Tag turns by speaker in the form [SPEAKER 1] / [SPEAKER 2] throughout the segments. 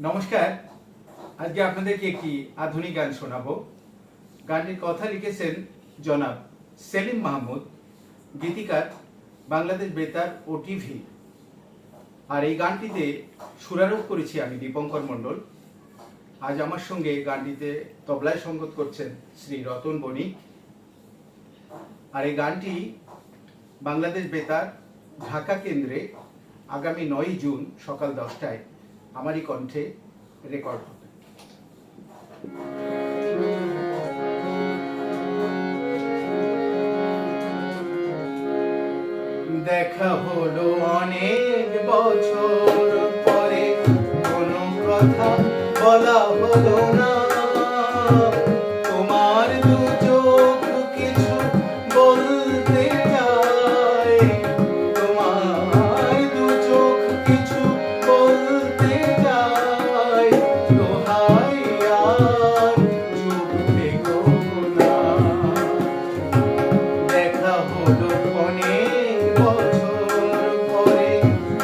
[SPEAKER 1] নমস্কার। আজকে আপনাদেরকে একটি আধুনিক গান শোনাবো। গানটির কথা লিখেছেন জনাব সেলিম মাহমুদ, গীতিকার বাংলাদেশ বেতার ও টিভি। আর এই গানটিতে সুরারোপ করেছি আমি দীপঙ্কর মণ্ডল। আজ আমার সঙ্গে গানটিতে তবলায় সঙ্গত করছেন শ্রী রতন বণিক। আর এই গানটি বাংলাদেশ বেতার ঢাকা কেন্দ্রে আগামী 9 জুন সকাল 10টায় আমারই কণ্ঠে রেকর্ড হবে। দেখা হলো অনেক বছর পরে, কোনো কথা বলা হলো না। তোমার দু চোখ কিছু বলতে চায়, তোমার দু চোখ কিছু বলতে চায়। দোহাই আর চুপ থেকো না। দেখা হলো অনেক বছর পরে,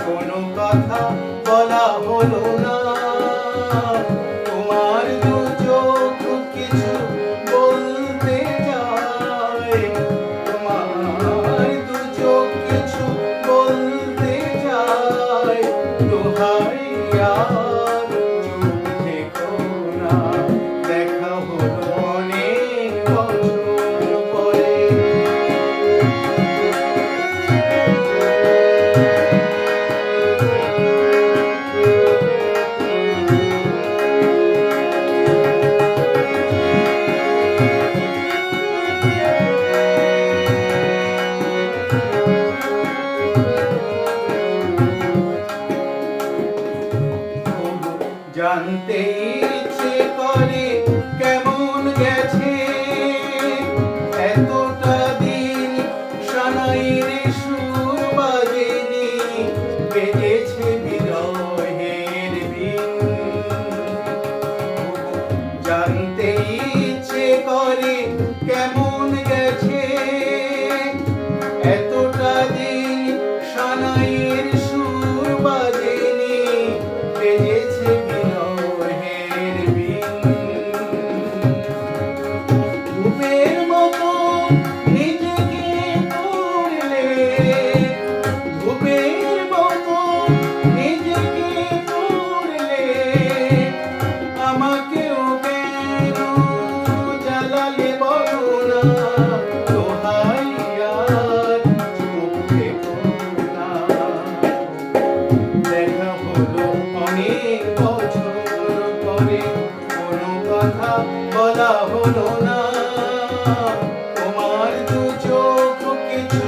[SPEAKER 1] কোনো কথা বলা হলো না। তোমার দু চোখ কিছু বলতে চায়, তোমার দু চোখ কিছু বলতে চায়। দোহাই আর চুপ থেকো না। দেখা হলো অনেক বছর পরে। জানতে ইচ্ছে করে কেমন গেছে এতটা দিন, সানাইয়ের সুর বাজেনি, বেজেছে বিরহের বিন। জানতে ইচ্ছে করে কেমন গেছে এতটা দিন, সানাইয়ের সুর বাজেনি, বেজেছে বিরহের বিন। ধূপের মতো নিজেকে পুড়লে, ধূপের মতো নিজেকে পুড়লে, আমাকেও কেন জ্বালালে বলো না। দোহাই আর চুপ থেকো না। দেখা হলো অনেক বছর পরে, কোনো কথা বলা হলো না। তোমার দু চোখ কিছু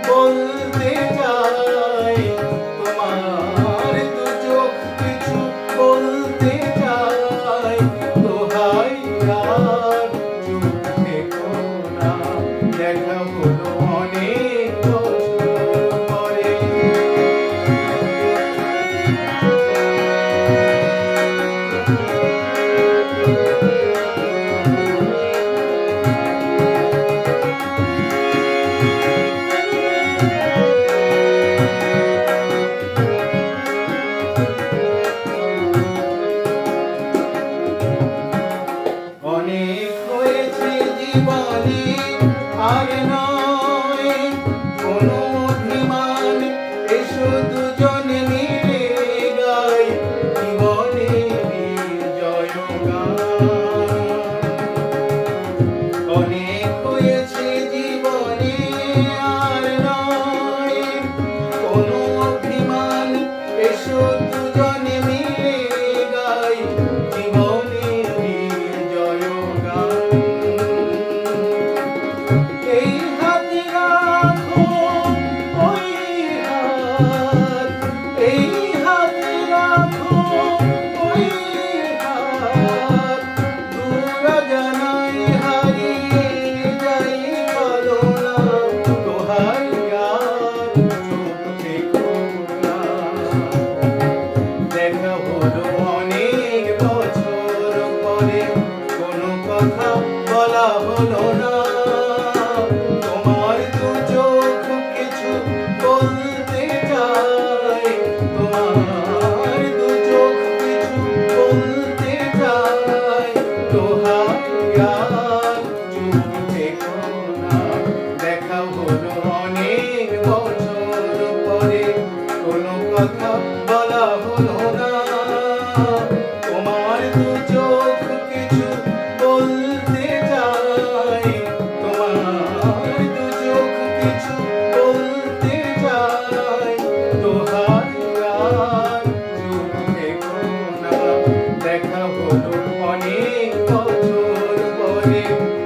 [SPEAKER 1] বলতে চায়, তোমার দু চোখ কিছু বলতে চায়। দোহাই আর চুপ থেকো না। দেখা হলো অনেক বছর পরে। অনেক হয়েছে জীবনে, আর নয় কোনো অভিমান। এসো দুজনে মিলে গাই জীবনের জয়গান। অনেক হয়েছে জীবনে, আর নয় কোনো অভিমান। এসো দুজনে মিলে গাই জীবনের জয়গান। এই হাতে রাখো ওই হাত, এই হাতে রাখো ওই হাত। দূরা জানাই হারিয়ে যাই বলো না। দোহাই আর চুপ থেকো না। দেখা হলো অনেক বছর পরে, কোনো কথা বলা হলো না। তোমার দু চোখ কিছু বলতে চায়, তোমার দু চোখ কিছু রে